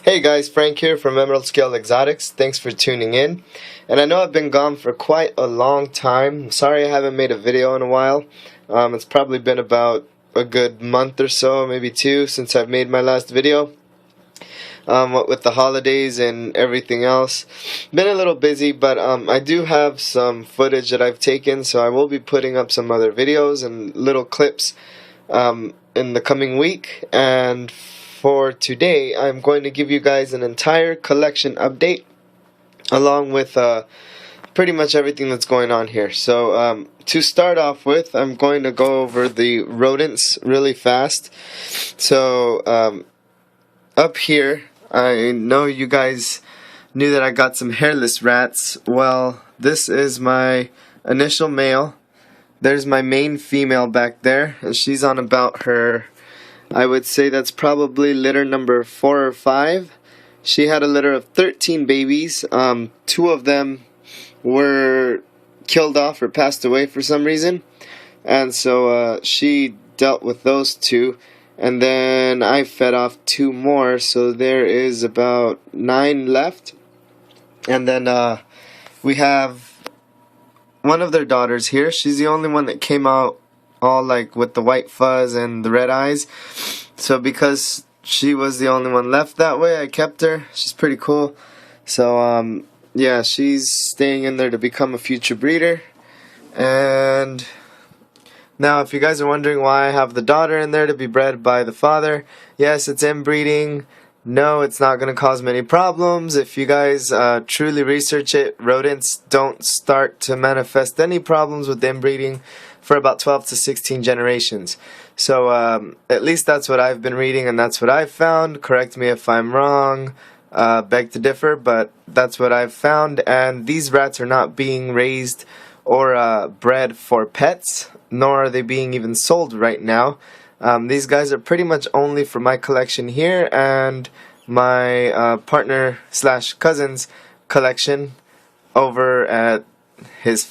Hey guys, Frank here from Emerald Scale Exotics. Thanks for tuning in. And I know I've been gone for quite a long time. Sorry I haven't made a video in a while. It's probably been about a good month or so, maybe two, since I've made my last video. What with the holidays and everything else. Been a little busy, but I do have some footage that I've taken, so I will be putting up some other videos and little clips in the coming week. And for today, I'm going to give you guys an entire collection update along with pretty much everything that's going on here. So to start off with, I'm going to go over the rodents really fast. So up here, I know you guys knew that I got some hairless rats. Well, this is my initial male. There's my main female back there, and she's on about her, I would say that's probably litter number 4 or 5. She had a litter of 13 babies. 2 of them were killed off or passed away for some reason, and so she dealt with those 2. And then I fed off 2 more, so there is about 9 left. And then we have one of their daughters here. She's the only one that came out all like with the white fuzz and the red eyes. So because she was the only one left that way, I kept her. She's pretty cool. So yeah, she's staying in there to become a future breeder. And now, if you guys are wondering why I have the daughter in there to be bred by the father, yes, it's inbreeding. No, it's not going to cause many problems. If you guys truly research it, rodents don't start to manifest any problems with inbreeding for about 12 to 16 generations. So at least that's what I've been reading, and that's what I've found. Correct me if I'm wrong. Beg to differ, but that's what I've found. And these rats are not being raised or bred for pets, nor are they being even sold right now. These guys are pretty much only for my collection here and my partner slash cousin's collection over at his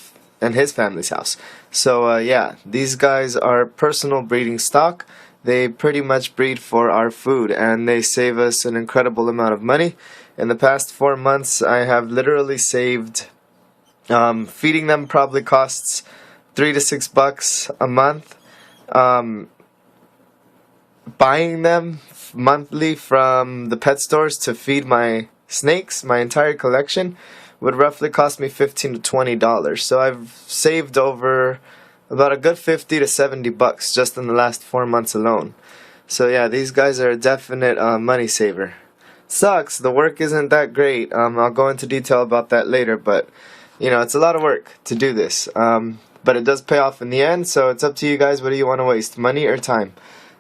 family's house. So yeah, these guys are personal breeding stock. They pretty much breed for our food, and they save us an incredible amount of money. In the past 4 months, I have literally saved, feeding them probably costs $3 to $6 a month. Buying them monthly from the pet stores to feed my snakes, my entire collection, would roughly cost me $15 to $20. So I've saved over about a good $50 to $70 just in the last 4 months alone. So yeah, these guys are a definite money saver. Sucks, the work isn't that great. I'll go into detail about that later, but you know, it's a lot of work to do this. But it does pay off in the end, so it's up to you guys. What do you want to waste, money or time?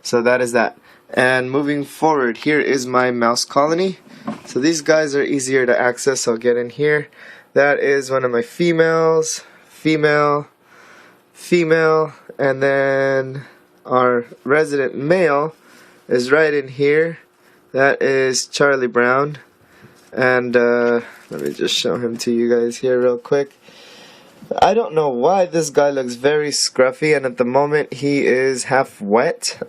So that is that. And moving forward, here is my mouse colony. So these guys are easier to access. I'll get in here. That is one of my females, female, female, and then our resident male is right in here. That is Charlie Brown. And let me just show him to you guys here real quick. I don't know why this guy looks very scruffy, and at the moment he is half wet.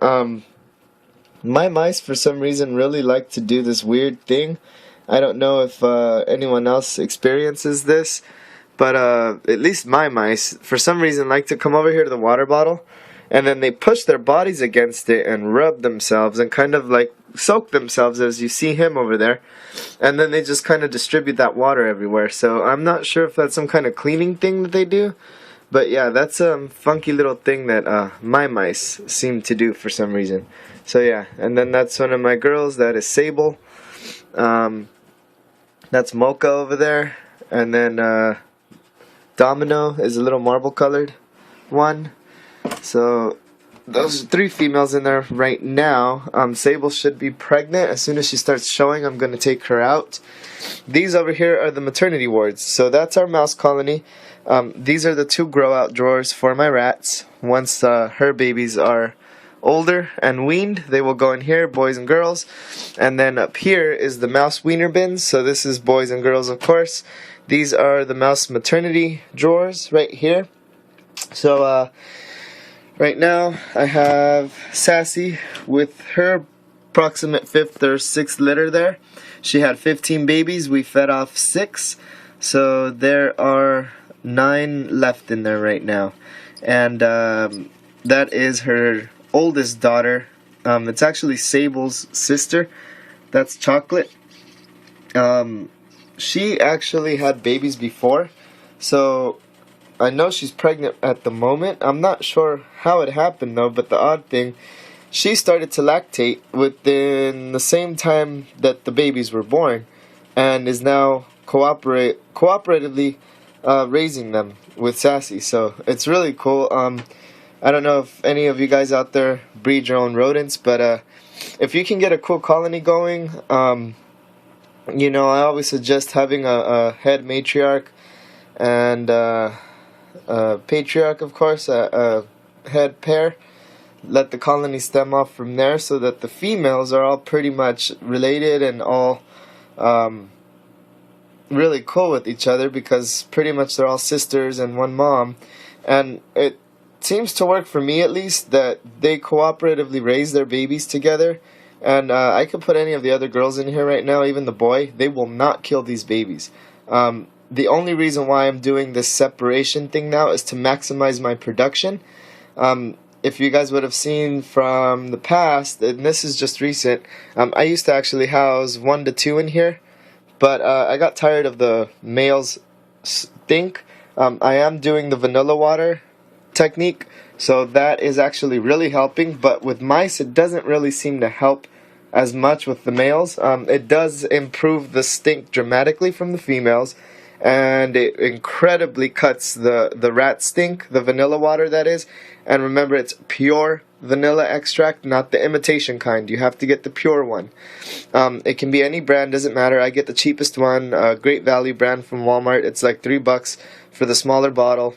My mice for some reason really like to do this weird thing. I don't know if anyone else experiences this, but at least my mice for some reason like to come over here to the water bottle, and then they push their bodies against it and rub themselves and kind of like soak themselves, as you see him over there, and then they just kind of distribute that water everywhere. So I'm not sure if that's some kind of cleaning thing that they do, but yeah, that's a funky little thing that my mice seem to do for some reason. So yeah, and then that's one of my girls. That is Sable. That's Mocha over there, and then Domino is a little marble colored one. So those are 3 females in there right now. Sable should be pregnant. As soon as she starts showing, I'm going to take her out. These over here are the maternity wards. So that's our mouse colony. These are the 2 grow out drawers for my rats. Once her babies are older and weaned, they will go in here, boys and girls. And then up here is the mouse weaner bins. So this is boys and girls, of course. These are the mouse maternity drawers right here. So right now I have Sassy with her approximate 5th or 6th litter there. She had 15 babies. We fed off 6. So there are 9 left in there right now. And that is her oldest daughter. It's actually Sable's sister. That's Chocolate. She actually had babies before. So I know she's pregnant at the moment. I'm not sure how it happened though, but the odd thing, she started to lactate within the same time that the babies were born, and is now cooperatively raising them with Sassy. So it's really cool. I don't know if any of you guys out there breed your own rodents, but if you can get a cool colony going, you know, I always suggest having a head matriarch and patriarch, of course, a head pair. Let the colony stem off from there, so that the females are all pretty much related and all really cool with each other, because pretty much they're all sisters and one mom. And it seems to work for me, at least, that they cooperatively raise their babies together. And I could put any of the other girls in here right now, even the boy. They will not kill these babies. The only reason why I'm doing this separation thing now is to maximize my production. If you guys would have seen from the past, and this is just recent, I used to actually house 1 to 2 in here, but I got tired of the males stink. I am doing the vanilla water technique, so that is actually really helping, but with mice it doesn't really seem to help as much with the males. It does improve the stink dramatically from the females, and it incredibly cuts the rat stink, the vanilla water that is. And remember, it's pure vanilla extract, not the imitation kind. You have to get the pure one. It can be any brand, doesn't matter. I get the cheapest one, Great Value brand from Walmart. It's like $3 for the smaller bottle.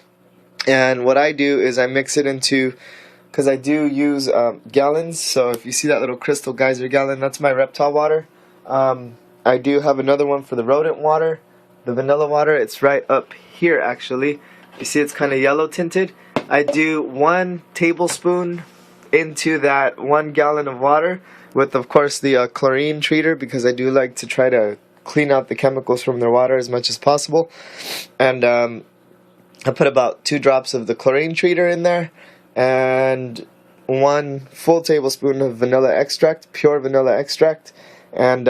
And what I do is I mix it into, because I do use gallons, so if you see that little crystal geyser gallon, that's my reptile water. I do have another one for the rodent water, the vanilla water. It's right up here actually. You see it's kind of yellow tinted. I do 1 tablespoon into that 1 gallon of water with, of course, the chlorine treater, because I do like to try to clean out the chemicals from their water as much as possible. And I put about 2 drops of the chlorine treater in there, and 1 full tablespoon of vanilla extract, pure vanilla extract. And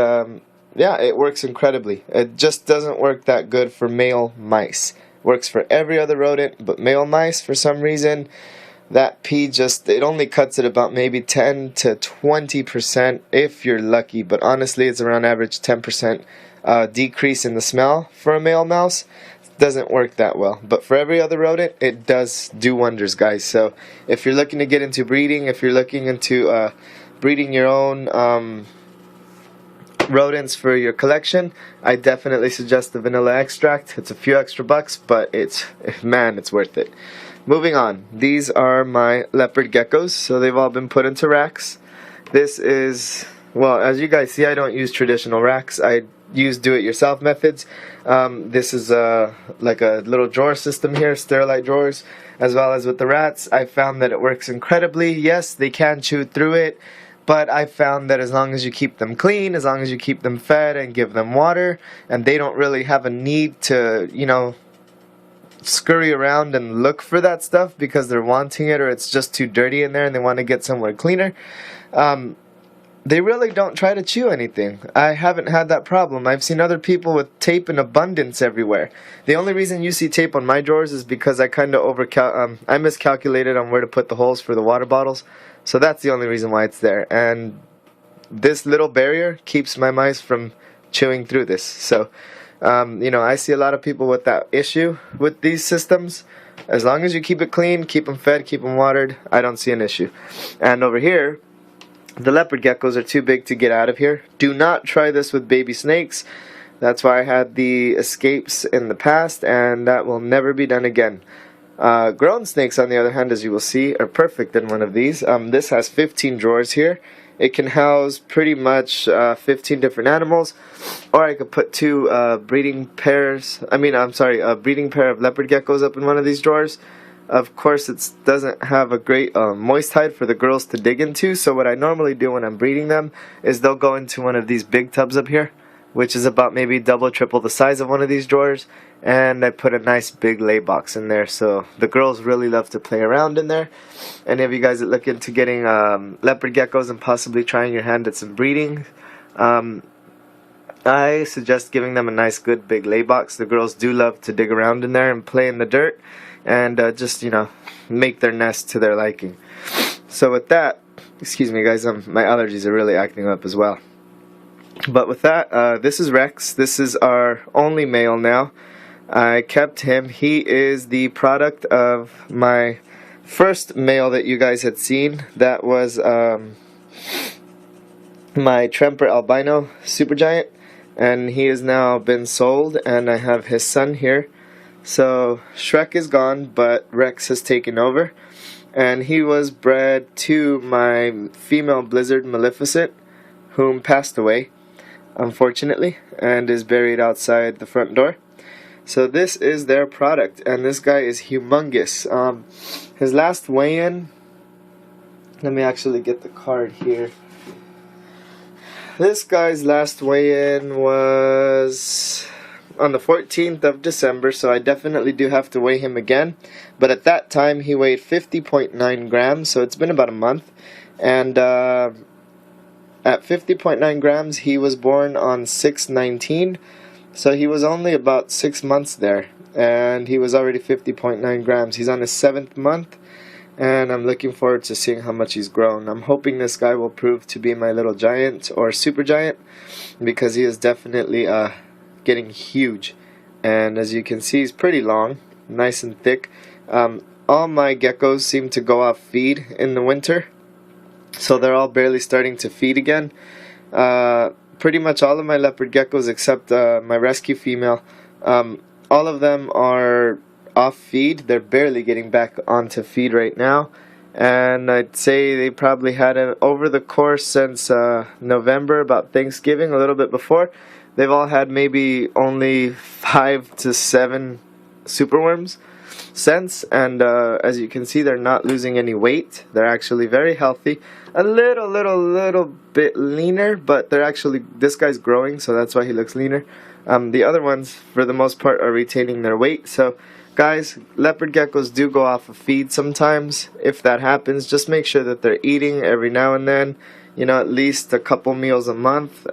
yeah, it works incredibly. It just doesn't work that good for male mice. Works for every other rodent, but male mice, for some reason, that pee just, it only cuts it about maybe 10 to 20% if you're lucky, but honestly it's around average 10% decrease in the smell for a male mouse. Doesn't work that well, but for every other rodent it does do wonders, guys. So if you're looking to get into breeding, if you're looking into breeding your own rodents for your collection, I definitely suggest the vanilla extract. It's a few extra bucks, but it's, man, it's worth it. Moving on, these are my leopard geckos, so they've all been put into racks. This is, well, as you guys see, I don't use traditional racks. I use do-it-yourself methods. This is like a little drawer system here, Sterilite drawers, as well as with the rats. I found that it works incredibly. Yes, they can chew through it, but I found that as long as you keep them clean, as long as you keep them fed and give them water, and they don't really have a need to, you know, scurry around and look for that stuff because they're wanting it, or it's just too dirty in there and they want to get somewhere cleaner, they really don't try to chew anything. I haven't had that problem. I've seen other people with tape in abundance everywhere. The only reason you see tape on my drawers is because I kind of I miscalculated on where to put the holes for the water bottles. So that's the only reason why it's there. And this little barrier keeps my mice from chewing through this. So, you know, I see a lot of people with that issue with these systems. As long as you keep it clean, keep them fed, keep them watered, I don't see an issue. And over here, the leopard geckos are too big to get out of here. Do not try this with baby snakes. That's why I had the escapes in the past, and that will never be done again. Grown snakes, on the other hand, as you will see, are perfect in one of these. This has 15 drawers here. It can house pretty much 15 different animals, or I could put 2 breeding pairs. A breeding pair of leopard geckos up in one of these drawers. Of course, it doesn't have a great moist hide for the girls to dig into, so what I normally do when I'm breeding them is they'll go into one of these big tubs up here, which is about maybe double, triple the size of one of these drawers. And I put a nice big lay box in there, so the girls really love to play around in there. Any of you guys that look into getting leopard geckos and possibly trying your hand at some breeding, I suggest giving them a nice good big lay box. The girls do love to dig around in there and play in the dirt and just, you know, make their nest to their liking. So with that, excuse me guys, my allergies are really acting up as well. But with that, this is Rex. This is our only male now. I kept him. He is the product of my first male that you guys had seen. That was my Tremper albino supergiant, and he has now been sold, and I have his son here. So Shrek is gone, but Rex has taken over, and he was bred to my female Blizzard Maleficent, whom passed away, unfortunately, and is buried outside the front door. So this is their product, and this guy is humongous. His last weigh-in, let me actually get the card here. This guy's last weigh-in was on the 14th of December, so I definitely do have to weigh him again. But at that time, he weighed 50.9 grams, so it's been about a month. And at 50.9 grams, he was born on 6/19. So he was only about 6 months there, and he was already 50.9 grams. He's on his 7th month, and I'm looking forward to seeing how much he's grown. I'm hoping this guy will prove to be my little giant or super giant, because he is definitely getting huge. And as you can see, he's pretty long, nice and thick. All my geckos seem to go off feed in the winter, so they're all barely starting to feed again. Pretty much all of my leopard geckos except my rescue female, all of them are off feed. They're barely getting back onto feed right now, and I'd say they probably had it over the course since November, about Thanksgiving, a little bit before. They've all had maybe only 5 to 7 superworms since, and as you can see, they're not losing any weight. They're actually very healthy. A little bit leaner, but they're actually, this guy's growing, so that's why he looks leaner. The other ones, for the most part, are retaining their weight. So guys, leopard geckos do go off of feed sometimes. If that happens, just make sure that they're eating every now and then, you know, at least a couple meals a month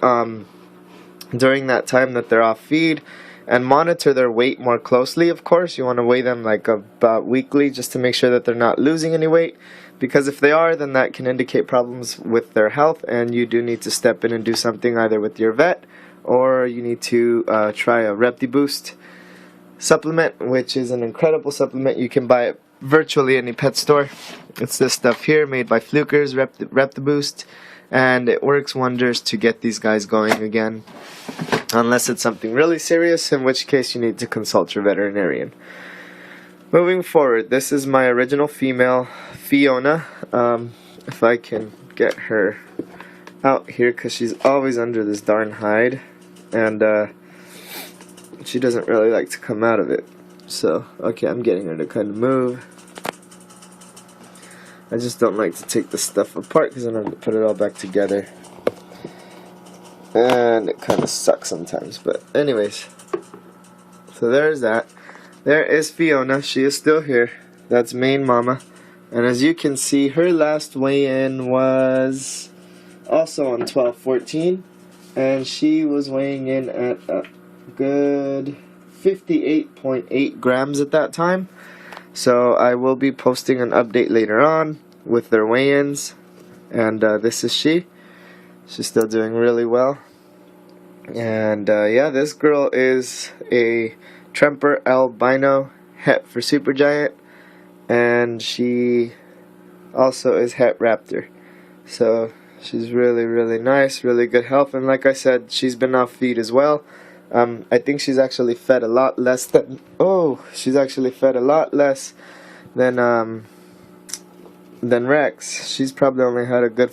during that time that they're off feed. And monitor their weight more closely, of course. You want to weigh them like about weekly, just to make sure that they're not losing any weight. Because if they are, then that can indicate problems with their health, and you do need to step in and do something either with your vet, or you need to try a ReptiBoost supplement, which is an incredible supplement. You can buy it virtually any pet store. It's this stuff here, made by Flukers, ReptiBoost, and it works wonders to get these guys going again. Unless it's something really serious, in which case you need to consult your veterinarian. Moving forward, this is my original female, Fiona. If I can get her out here, because she's always under this darn hide, and she doesn't really like to come out of it. So, okay, I'm getting her to kind of move. I just don't like to take the stuff apart, because then I have to put it all back together. And it kind of sucks sometimes, but anyways. So there's that. There is Fiona. She is still here. That's main mama. And as you can see, her last weigh-in was also on 12/14, and she was weighing in at a good 58.8 grams at that time. So I will be posting an update later on with their weigh-ins. And this is she. She's still doing really well. And yeah, this girl is a Tremper albino het for supergiant, and she also is het raptor. So she's really nice, really good health, and like I said, she's been off feed as well. I think she's actually fed a lot less than than Rex. She's probably only had a good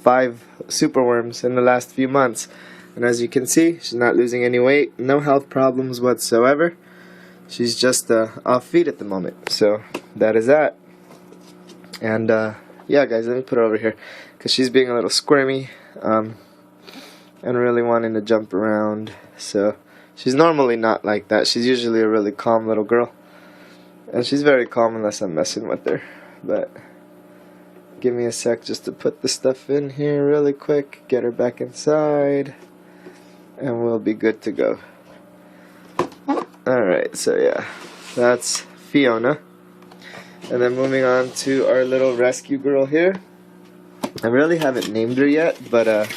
5 superworms in the last few months. And as you can see, she's not losing any weight, no health problems whatsoever. She's just off feed at the moment. So that is that. And yeah, guys, let me put her over here, because she's being a little squirmy. and really wanting to jump around. So she's normally not like that. She's usually a really calm little girl, and she's very calm unless I'm messing with her. But give me a sec just to put the stuff in here really quick, get her back inside, and we'll be good to go. Alright, so yeah, that's Fiona. And then moving on to our little rescue girl here. I really haven't named her yet, but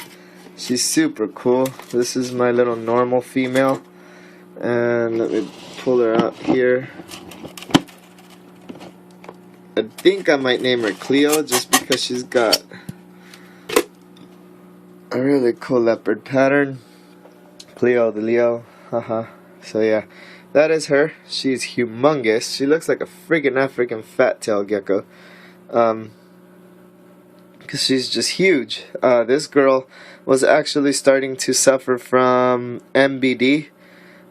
she's super cool. This is my little normal female. And let me pull her out here. I think I might name her Cleo just because she's got a really cool leopard pattern. Cleo the Leo, haha. So yeah, that is her. She's humongous. She looks like a friggin' African fat tail gecko. Because she's just huge. This girl was actually starting to suffer from MBD,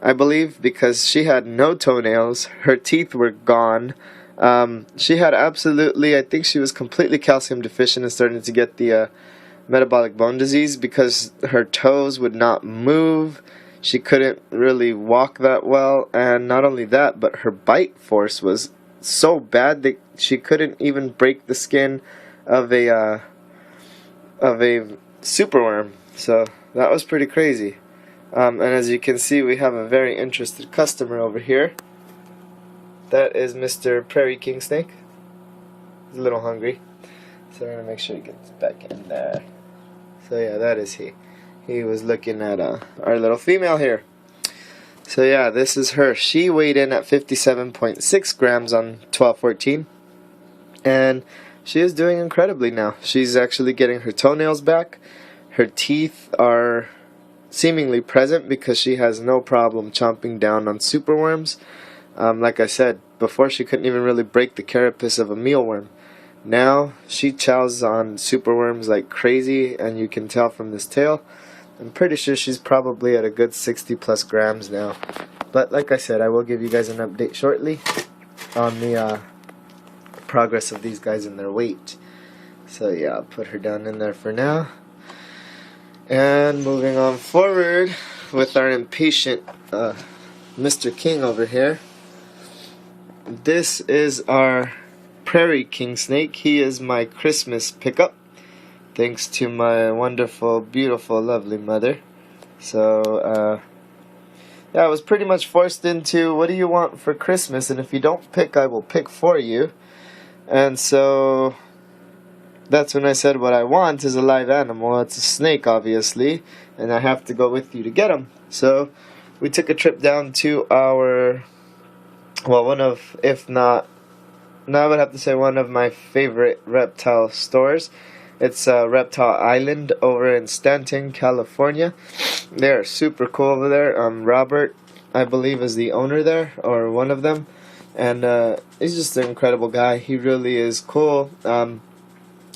I believe, because she had no toenails. Her teeth were gone. She had absolutely, I think she was completely calcium deficient and starting to get the metabolic bone disease because her toes would not move. She couldn't really walk that well, and not only that, but her bite force was so bad that she couldn't even break the skin of a superworm. So that was pretty crazy. And as you can see, we have a very interested customer over here. That is Mr. Prairie King Snake. He's a little hungry, so we're gonna make sure he gets back in there. So yeah, that is he. He was looking at our little female here. So yeah, this is her. She weighed in at 57.6 grams on 12/14, and she is doing incredibly now. She's actually getting her toenails back. Her teeth are seemingly present because she has no problem chomping down on superworms. Like I said before, she couldn't even really break the carapace of a mealworm. Now she chows on superworms like crazy, and you can tell from this tail. I'm pretty sure she's probably at a good 60 plus grams now. But like I said, I will give you guys an update shortly on the progress of these guys and their weight. So yeah, I'll put her down in there for now. And moving on forward with our impatient Mr. King over here. This is our Prairie King Snake. He is my Christmas pickup, thanks to my wonderful, beautiful, lovely mother. So yeah, I was pretty much forced into, what do you want for Christmas? And if you don't pick, I will pick for you. And so that's when I said what I want is a live animal. It's a snake, obviously, and I have to go with you to get him. So we took a trip down to our, well, one of, if not, now I would have to say one of my favorite reptile stores. It's Reptile Island over in Stanton, California. They're super cool over there. Robert, I believe, is the owner there, or one of them. And he's just an incredible guy. He really is cool.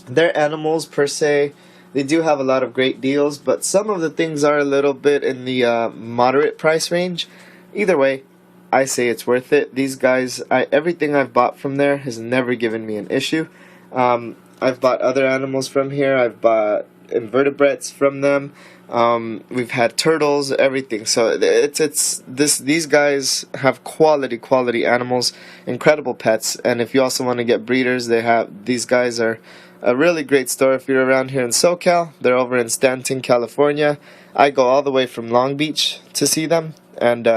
Their animals, per se, they do have a lot of great deals, but some of the things are a little bit in the moderate price range. Either way, I say it's worth it. These guys, everything I've bought from there has never given me an issue. I've bought other animals from here. I've bought invertebrates from them. We've had turtles, everything. So these guys have quality animals, incredible pets. And if you also want to get breeders, these guys are a really great store. If you're around here in SoCal, they're over in Stanton, California. I go all the way from Long Beach to see them, and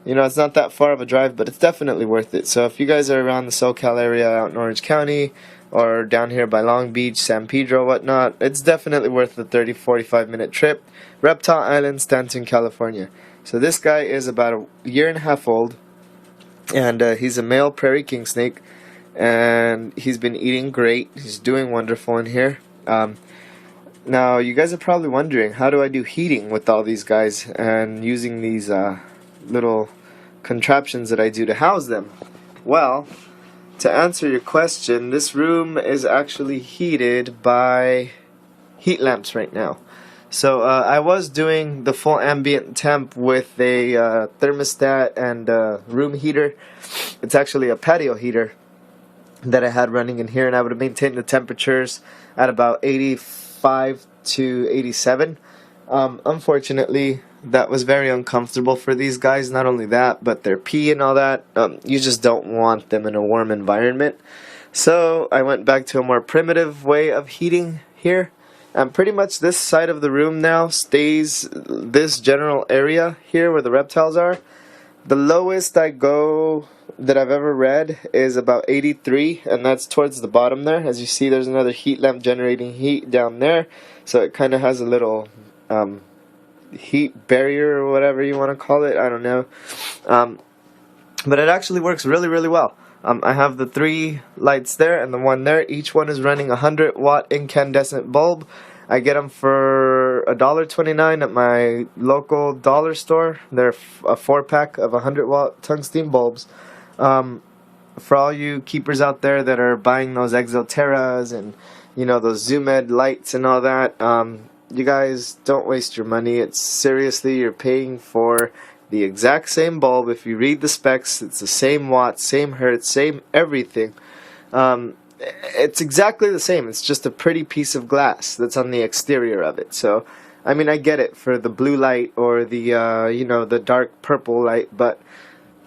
you know, it's not that far of a drive, but it's definitely worth it. So if you guys are around the SoCal area, out in Orange County, or down here by Long Beach, San Pedro, whatnot, it's definitely worth the 30-45 minute trip. Reptile Island, Stanton, California. So this guy is about a year and a half old, and he's a male Prairie King Snake, and he's been eating great. He's doing wonderful in here. Now you guys are probably wondering, how do I do heating with all these guys and using these little contraptions that I do to house them? Well, to answer your question, this room is actually heated by heat lamps right now. So I was doing the full ambient temp with a thermostat and room heater. It's actually a patio heater that I had running in here, and I would maintain the temperatures at about 85 to 87. Unfortunately, that was very uncomfortable for these guys. Not only that, but their pee and all that. You just don't want them in a warm environment. So I went back to a more primitive way of heating here. And pretty much this side of the room now stays this general area here where the reptiles are. The lowest I go that I've ever read is about 83, and that's towards the bottom there. As you see, there's another heat lamp generating heat down there, so it kind of has a little heat barrier or whatever you want to call it. I don't know, but it actually works really, really well. I have the 3 lights there and the one there. Each one is running a 100-watt incandescent bulb. I get them for $1.29 at my local dollar store. They're a 4-pack of 100-watt tungsten bulbs. For all you keepers out there that are buying those Exoterras and those Zoom Ed lights and all that, you guys don't waste your money. It's seriously, you're paying for the exact same bulb. If you read the specs, it's the same watt, same hertz, same everything. It's exactly the same. It's just a pretty piece of glass that's on the exterior of it. So, I mean, I get it for the blue light or the the dark purple light, but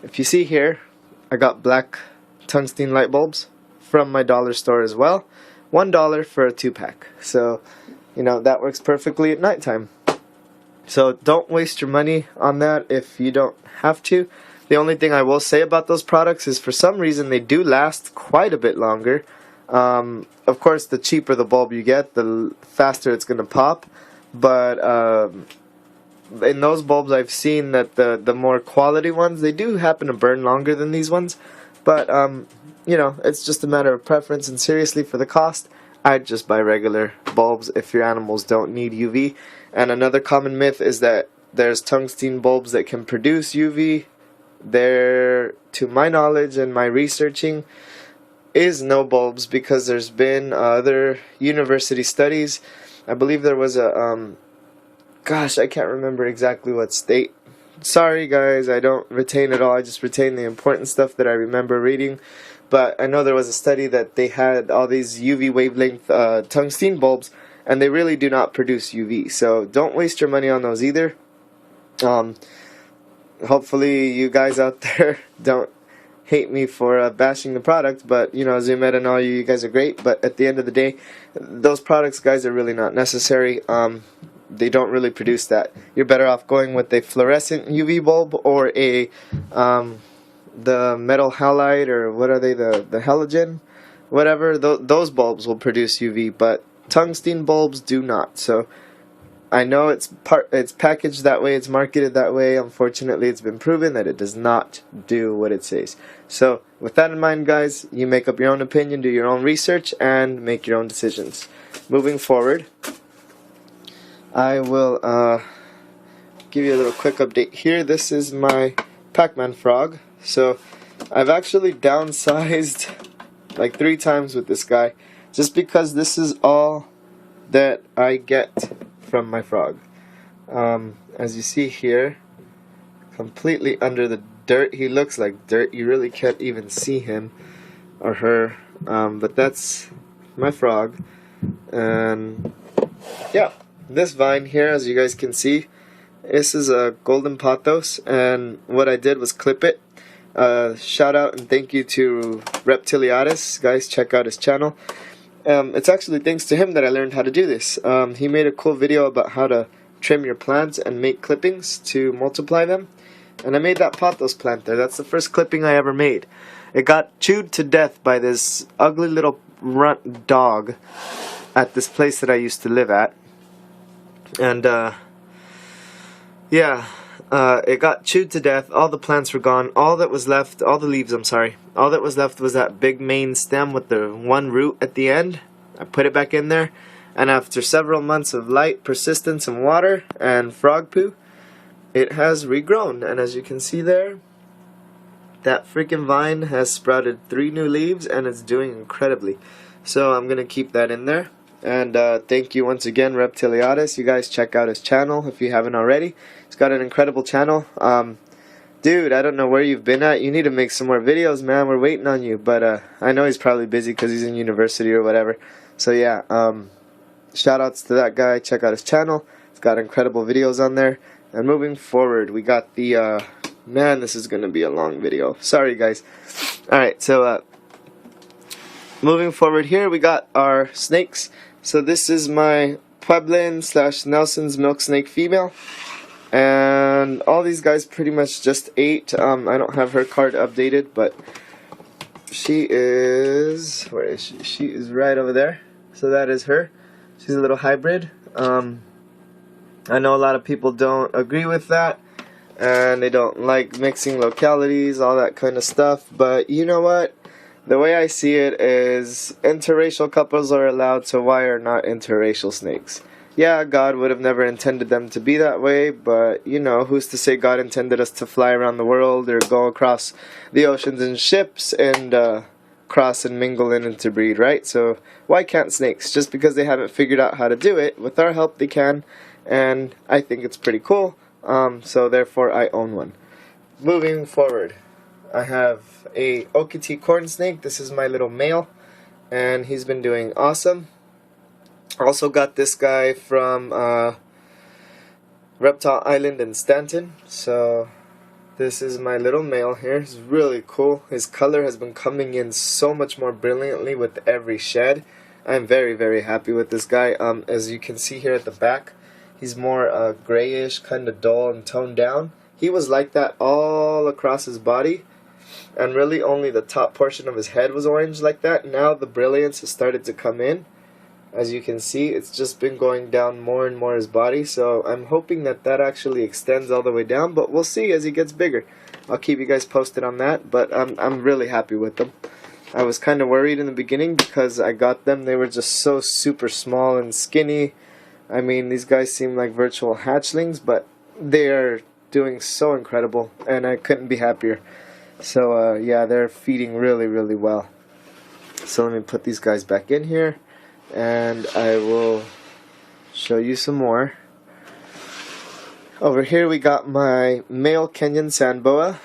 if you see here, I got black tungsten light bulbs from my dollar store as well. $1 for a 2-pack. So, that works perfectly at nighttime. So don't waste your money on that if you don't have to. The only thing I will say about those products is for some reason they do last quite a bit longer. Of course, the cheaper the bulb you get, the faster it's going to pop. But in those bulbs I've seen that the more quality ones, they do happen to burn longer than these ones. But, it's just a matter of preference. And seriously, for the cost, I'd just buy regular bulbs if your animals don't need UV. And another common myth is that there's tungsten bulbs that can produce UV. There, to my knowledge and my researching, is no bulbs because there's been other university studies. I believe there was a, gosh, I can't remember exactly what state. Sorry guys, I don't retain it all. I just retain the important stuff that I remember reading. But I know there was a study that they had all these UV wavelength tungsten bulbs, and they really do not produce UV. So don't waste your money on those either. Hopefully you guys out there don't hate me for bashing the product, but Zoom Ed and all you guys are great. But at the end of the day, those products, guys, are really not necessary. They don't really produce that. You're better off going with a fluorescent UV bulb or a the metal halide, or what are they, the halogen, whatever. Those bulbs will produce UV, but tungsten bulbs do not. So I know it's packaged that way, it's marketed that way. Unfortunately, it's been proven that it does not do what it says. So with that in mind, guys, you make up your own opinion, do your own research, and make your own decisions. Moving forward, I will give you a little quick update here. This is my Pac-Man frog. So I've actually downsized like 3 times with this guy, just because this is all that I get from my frog. As you see here, completely under the dirt. He looks like dirt. You really can't even see him or her. But that's my frog. And yeah, this vine here, as you guys can see, this is a golden pothos, and what I did was clip it. Shout out and thank you to Reptiliatus. Guys, check out his channel. It's actually thanks to him that I learned how to do this. He made a cool video about how to trim your plants and make clippings to multiply them. And I made that pothos plant there. That's the first clipping I ever made. It got chewed to death by this ugly little runt dog at this place that I used to live at. And yeah, it got chewed to death. All the plants were gone. All that was left, all the leaves, I'm sorry, all that was left was that big main stem with the one root at the end. I put it back in there, and after several months of light, persistence, and water, and frog poo, it has regrown. And as you can see there, that freaking vine has sprouted 3 new leaves, and it's doing incredibly. So I'm gonna keep that in there. And thank you once again, Reptiliatus. You guys check out his channel if you haven't already. He's got an incredible channel. Dude, I don't know where you've been at. You need to make some more videos, man. We're waiting on you. But I know he's probably busy because he's in university or whatever. So yeah, shout outs to that guy. Check out his channel. It's got incredible videos on there. And moving forward, we got the man, this is gonna be a long video. Sorry guys. Alright, so moving forward here, we got our snakes. So this is my Pueblan / Nelson's milk snake female. And all these guys pretty much just ate. I don't have her card updated, but she is, where is she? She is right over there. So that is her. She's a little hybrid. I know a lot of people don't agree with that, and they don't like mixing localities, all that kind of stuff, but you know what? The way I see it is interracial couples are allowed, so why are not interracial snakes? Yeah, God would have never intended them to be that way, but you know, who's to say God intended us to fly around the world or go across the oceans in ships and cross and mingle and interbreed, right? So why can't snakes? Just because they haven't figured out how to do it, with our help they can, and I think it's pretty cool, so therefore I own one. Moving forward, I have a Okiti corn snake. This is my little male, and he's been doing awesome. Also got this guy from Reptile Island in Stanton. So this is my little male here. He's really cool. His color has been coming in so much more brilliantly with every shed. I'm very, very happy with this guy. As you can see here at the back, he's more grayish, kind of dull and toned down. He was like that all across his body, and really only the top portion of his head was orange like that. Now the brilliance has started to come in. As you can see, it's just been going down more and more his body, so I'm hoping that that actually extends all the way down, but we'll see as he gets bigger. I'll keep you guys posted on that, but I'm really happy with them. I was kind of worried in the beginning because I got them. They were just so super small and skinny. I mean, these guys seem like virtual hatchlings, but they are doing so incredible, and I couldn't be happier. So yeah, they're feeding really, really well. So let me put these guys back in here, and I will show you some more. Over here we got my male Kenyan sand boa,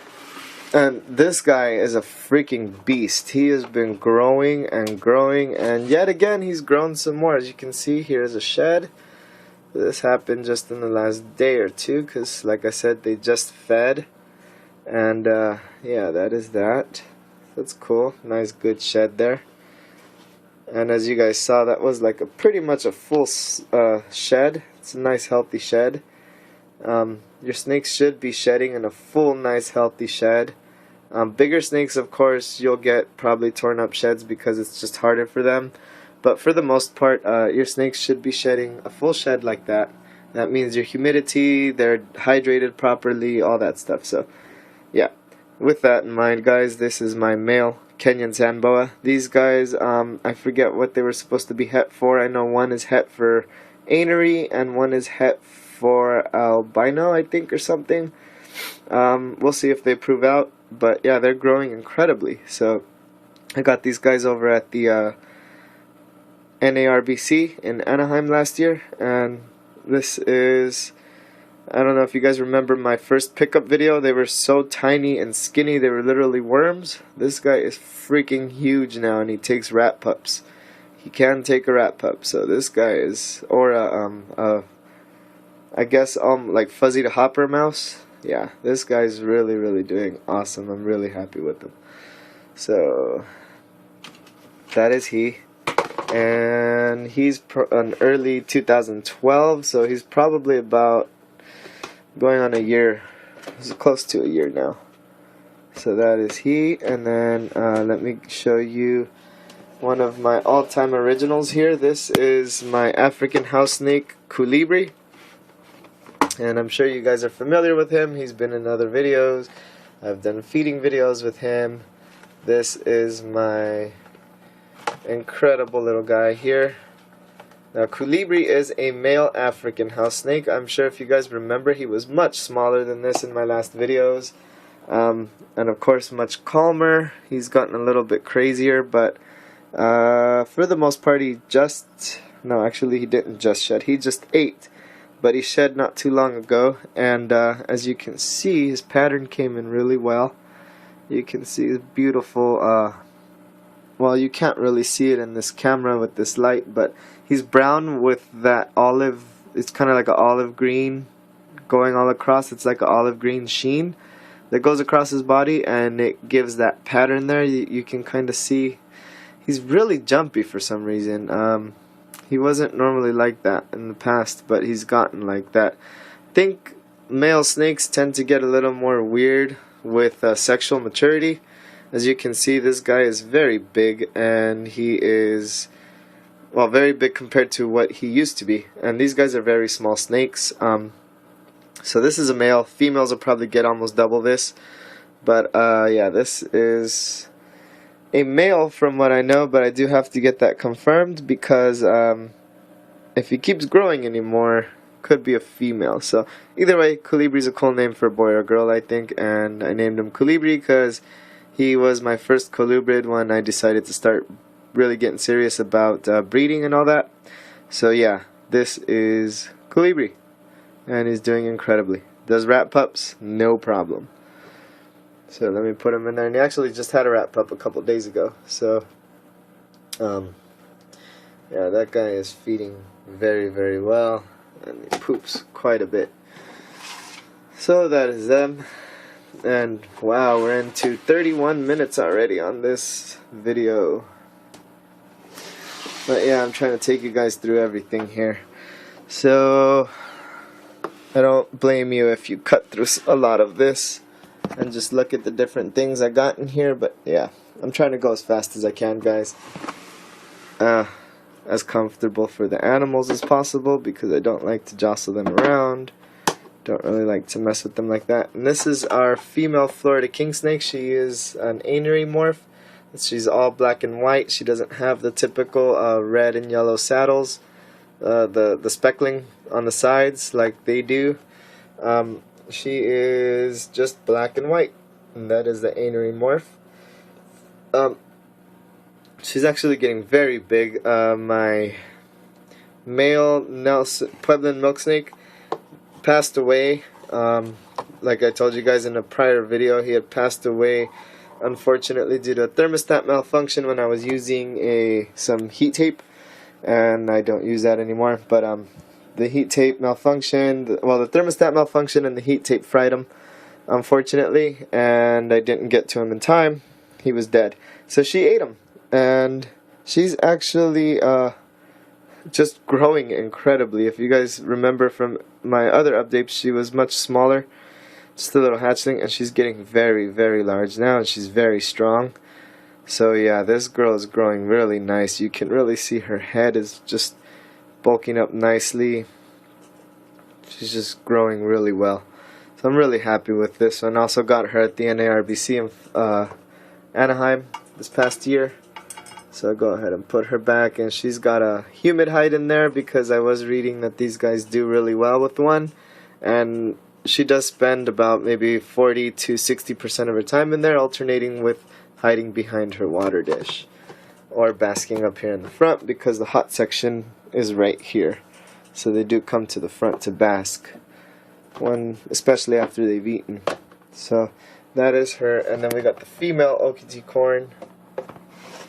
and this guy is a freaking beast. He has been growing and growing, and yet again he's grown some more. As you can see, here's a shed. This happened just in the last day or two because, like I said, they just fed, and yeah, that is that. That's cool. Nice good shed there. And as you guys saw, that was like pretty much a full shed. It's a nice healthy shed. Your snakes should be shedding in a full nice healthy shed. Bigger snakes, of course, you'll get probably torn up sheds because it's just harder for them. But for the most part, your snakes should be shedding a full shed like that. That means your humidity, they're hydrated properly, all that stuff. So yeah, with that in mind, guys, this is my male Kenyan sand boa. These guys, I forget what they were supposed to be het for. I know one is het for anery and one is het for albino, I think, or something. We'll see if they prove out, but yeah, they're growing incredibly. So I got these guys over at the NARBC in Anaheim last year, and this is, I don't know if you guys remember my first pickup video. They were so tiny and skinny, they were literally worms. This guy is freaking huge now, and he takes rat pups. He can take a rat pup, so this guy is, or I guess like Fuzzy the Hopper mouse. Yeah, this guy's really, really doing awesome. I'm really happy with him. So that is he, and he's an early 2012, so he's probably about going on a year. He's close to a year now. So that is he, and then let me show you one of my all-time originals here. This is my African house snake Colibri, and I'm sure you guys are familiar with him. He's been in other videos. I've done feeding videos with him. This is my incredible little guy here. Now, Colibri is a male African house snake. I'm sure if you guys remember, he was much smaller than this in my last videos. And of course, much calmer. He's gotten a little bit crazier, but for the most part, he didn't just shed. He just ate, but he shed not too long ago. And as you can see, his pattern came in really well. You can see his beautiful, well, you can't really see it in this camera with this light, but he's brown with that olive it's kind of like an olive green going all across. It's like an olive green sheen that goes across his body, and it gives that pattern there. You can kind of see he's really jumpy for some reason. He wasn't normally like that in the past, but he's gotten like that. I think male snakes tend to get a little more weird with sexual maturity. As you can see, this guy is very big, and he is, well, very big compared to what he used to be. And these guys are very small snakes. So this is a male. Females will probably get almost double this. But yeah, this is a male from what I know, but I do have to get that confirmed because if he keeps growing anymore, could be a female. So either way, Colibri is a cool name for a boy or girl, I think, and I named him Colibri because he was my first colubrid when I decided to start really getting serious about breeding and all that. So yeah, this is Colibri, and he's doing incredibly. Does rat pups? No problem. So let me put him in there, and he actually just had a rat pup a couple days ago. So yeah, that guy is feeding very, very well, and he poops quite a bit. So that is them. And wow, we're into 31 minutes already on this video. But yeah, I'm trying to take you guys through everything here. So I don't blame you if you cut through a lot of this and just look at the different things I got in here. But yeah, I'm trying to go as fast as I can, guys. As comfortable for the animals as possible, because I don't like to jostle them around. Don't really like to mess with them like that. And this is our female Florida king snake. She is an anery morph. She's all black and white. She doesn't have the typical red and yellow saddles, the speckling on the sides like they do. She is just black and white, and that is the anery morph. She's actually getting very big. My male Pueblan milk snake passed away. Like I told you guys in a prior video, he had passed away unfortunately due to a thermostat malfunction when I was using some heat tape, and I don't use that anymore. But the heat tape malfunctioned. Well, the thermostat malfunctioned and the heat tape fried him, unfortunately, and I didn't get to him in time. He was dead. So she ate him, and she's actually just growing incredibly. If you guys remember from my other updates, she was much smaller, just a little hatchling, and she's getting very, very large now, and she's very strong. So yeah, this girl is growing really nice. You can really see her head is just bulking up nicely. She's just growing really well. So I'm really happy with this one. Also got her at the NARBC in Anaheim this past year. So I'll go ahead and put her back, and she's got a humid hide in there because I was reading that these guys do really well with one, and she does spend about maybe 40 to 60% of her time in there, alternating with hiding behind her water dish or basking up here in the front, because the hot section is right here. So they do come to the front to bask, especially after they've eaten. So that is her. And then we got the female Okiti corn,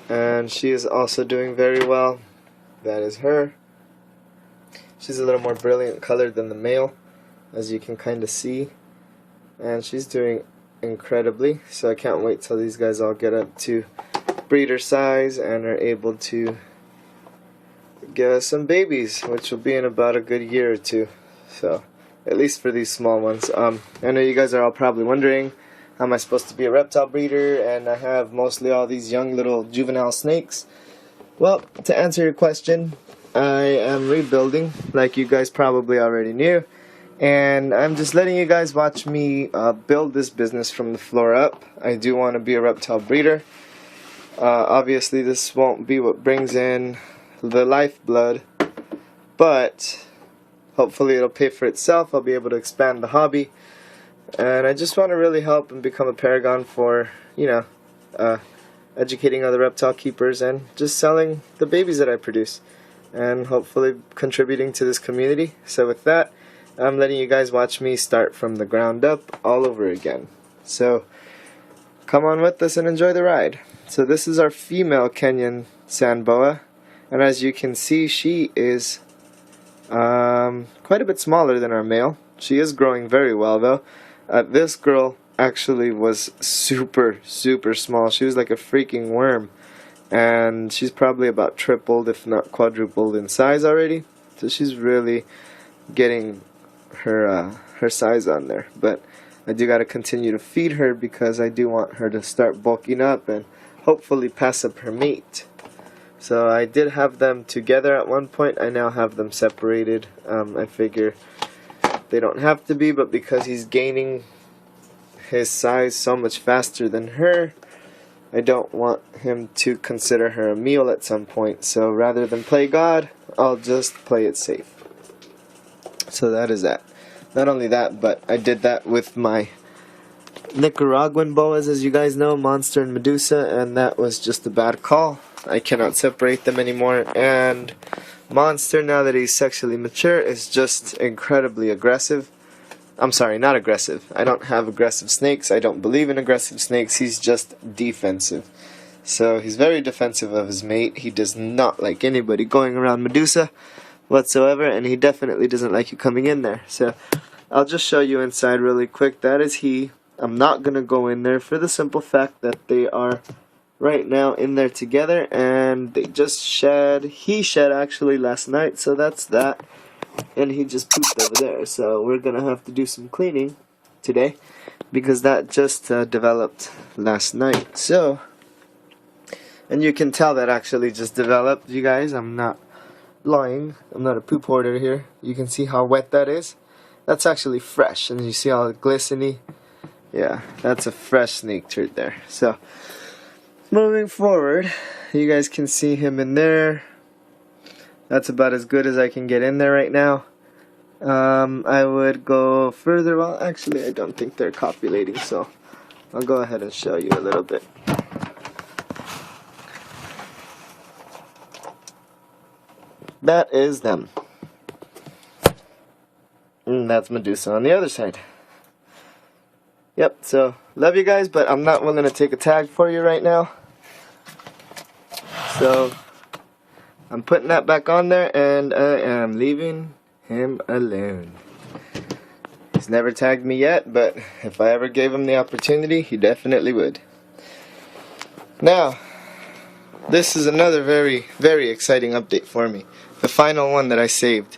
and she is also doing very well. That is her. She's a little more brilliant colored than the male, as you can kind of see, and she's doing incredibly. So I can't wait till these guys all get up to breeder size and are able to give us some babies, which will be in about a good year or two. So at least for these small ones. I know you guys are all probably wondering, how am I supposed to be a reptile breeder and I have mostly all these young little juvenile snakes? Well, to answer your question, I am rebuilding, like you guys probably already knew, and I'm just letting you guys watch me build this business from the floor up. I do want to be a reptile breeder. Obviously this won't be what brings in the lifeblood, but hopefully it'll pay for itself. I'll be able to expand the hobby, and I just want to really help and become a paragon for, you know, educating other reptile keepers and just selling the babies that I produce, and hopefully contributing to this community. So with that, I'm letting you guys watch me start from the ground up all over again. So come on with us and enjoy the ride. So this is our female Kenyan sand boa, and as you can see, she is Quite a bit smaller than our male. She is growing very well though. This girl actually was super small. She was like a freaking worm, and she's probably about tripled if not quadrupled in size already. So she's really getting her size on there. But I do got to continue to feed her because I do want her to start bulking up and hopefully pass up her mate. So I did have them together at one point. I now have them separated. I figure they don't have to be, but because he's gaining his size so much faster than her, I don't want him to consider her a meal at some point. So rather than play God, I'll just play it safe. So that is that. Not only that, but I did that with my Nicaraguan boas, as you guys know, Monster and Medusa, and that was just a bad call. I cannot separate them anymore, and Monster, now that he's sexually mature, is just incredibly aggressive. I'm sorry, not aggressive. I don't have aggressive snakes. I don't believe in aggressive snakes. He's just defensive. So he's very defensive of his mate. He does not like anybody going around Medusa whatsoever, and he definitely doesn't like you coming in there. So I'll just show you inside really quick. That is he. I'm not going to go in there for the simple fact that they are right now in there together, and they just shed. He shed actually last night, so that's that. And he just pooped over there, so we're going to have to do some cleaning today because that just developed last night. So, and you can tell that actually just developed, you guys. I'm not lying. I'm not a poop hoarder here. You can see how wet that is. That's actually fresh, and you see how glistening. Yeah, that's a fresh snake turd there. So, moving forward, you guys can see him in there. That's about as good as I can get in there right now. I would go further. Well, actually, I don't think they're copulating, so I'll go ahead and show you a little bit. That is them. And that's Medusa on the other side. Yep, so love you guys, but I'm not willing to take a tag for you right now. So I'm putting that back on there, and I am leaving him alone. He's never tagged me yet, but if I ever gave him the opportunity, he definitely would. Now, this is another very exciting update for me. The final one that I saved.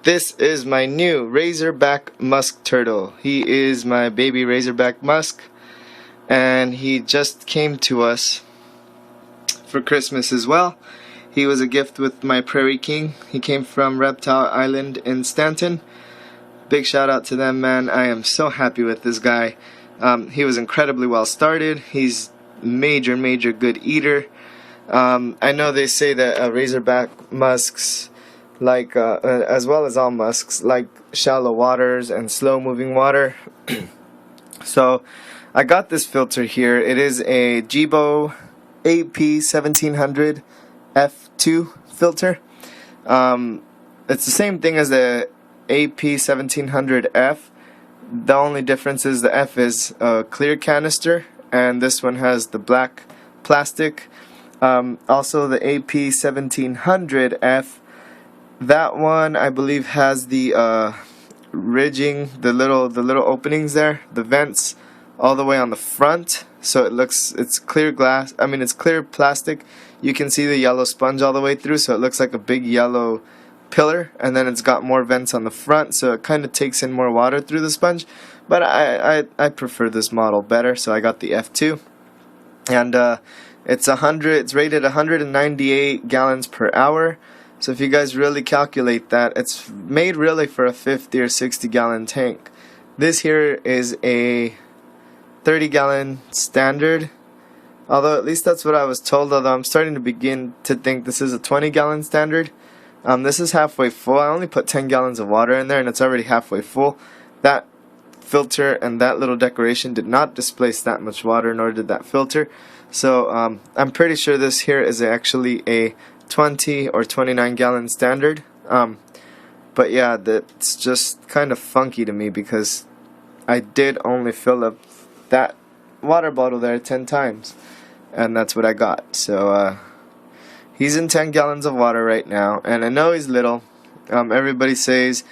This is my new Razorback Musk Turtle. He is my baby Razorback Musk, and he just came to us for Christmas as well. He was a gift with my Prairie King. He came from Reptile Island in Stanton. Big shout out to them, man. I am so happy with this guy. He was incredibly well started. He's major good eater. I know they say that Razorback musks, like as well as all musks, like shallow waters and slow moving water. So I got this filter here. It is a Jibo AP1700 F2 filter. It's the same thing as the AP1700F. The only difference is the F is a clear canister and this one has the black plastic. Also the AP1700F, that one I believe has the ridging, the little openings there, the vents all the way on the front, so it's clear glass. I mean, it's clear plastic. You can see the yellow sponge all the way through, so it looks like a big yellow pillar, and then it's got more vents on the front, so it kind of takes in more water through the sponge. But I prefer this model better, so I got the F2, and it's rated 198 gallons per hour. So if you guys really calculate that, it's made really for a 50 or 60 gallon tank. This here is a 30 gallon standard, although at least that's what I was told, although I'm starting to begin to think this is a 20 gallon standard. This is halfway full. I only put 10 gallons of water in there and it's already halfway full. That filter and that little decoration did not displace that much water, nor did that filter. So I'm pretty sure this here is actually a 20 or 29 gallon standard. But yeah, that's just kind of funky to me because I did only fill up that water bottle there 10 times, and that's what I got. So he's in 10 gallons of water right now, and I know he's little, Everybody says,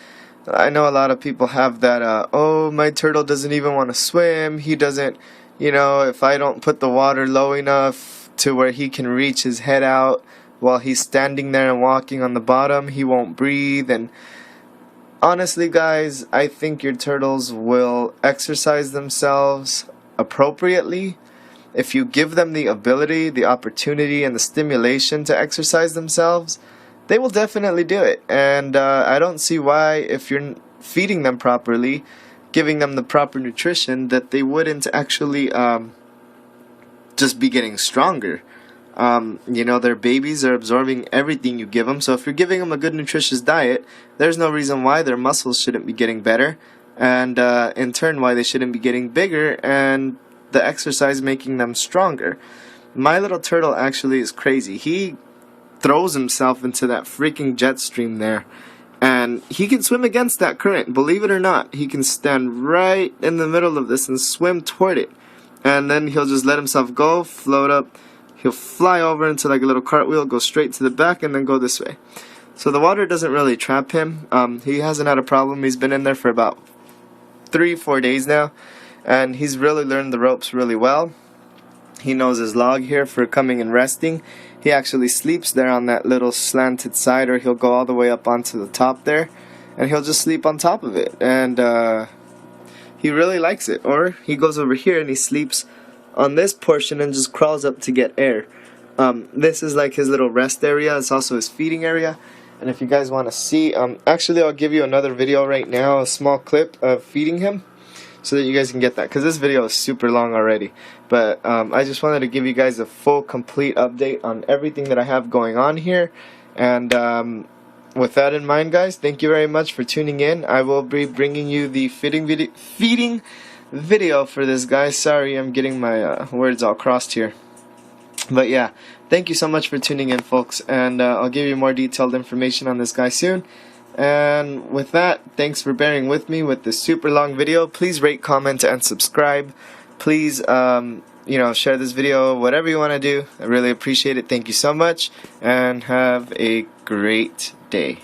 I know a lot of people have that, oh, my turtle doesn't even want to swim, he doesn't, if I don't put the water low enough to where he can reach his head out while he's standing there and walking on the bottom, he won't breathe. And honestly, guys, I think your turtles will exercise themselves appropriately if you give them the ability, the opportunity, and the stimulation to exercise themselves. They will definitely do it. And I don't see why, if you're feeding them properly, giving them the proper nutrition, that they wouldn't actually just be getting stronger. Their babies are absorbing everything you give them, so if you're giving them a good nutritious diet, there's no reason why their muscles shouldn't be getting better, and in turn why they shouldn't be getting bigger, and the exercise making them stronger. My little turtle actually is crazy. He throws himself into that freaking jet stream there, and he can swim against that current. Believe it or not, he can stand right in the middle of this and swim toward it, and then he'll just let himself go, float up. He'll fly over into like a little cartwheel, go straight to the back, and then go this way. So the water doesn't really trap him. He hasn't had a problem. He's been in there for about 3-4 days now, and he's really learned the ropes really well. He knows his log here for coming and resting. He actually sleeps there on that little slanted side, or he'll go all the way up onto the top there, and he'll just sleep on top of it. And he really likes it. Or he goes over here and he sleeps on this portion and just crawls up to get air. This is like his little rest area. It's also his feeding area. And if you guys want to see, actually I'll give you another video right now, a small clip of feeding him, so that you guys can get that, because this video is super long already. But I just wanted to give you guys a full, complete update on everything that I have going on here. And with that in mind, guys, thank you very much for tuning in. I will be bringing you the feeding video for this guy. Sorry, I'm getting my words all crossed here. But yeah, thank you so much for tuning in, folks, and I'll give you more detailed information on this guy soon. And with that, thanks for bearing with me with this super long video. Please rate, comment, and subscribe. Please share this video, whatever you want to do. I really appreciate it. Thank you so much, and have a great day.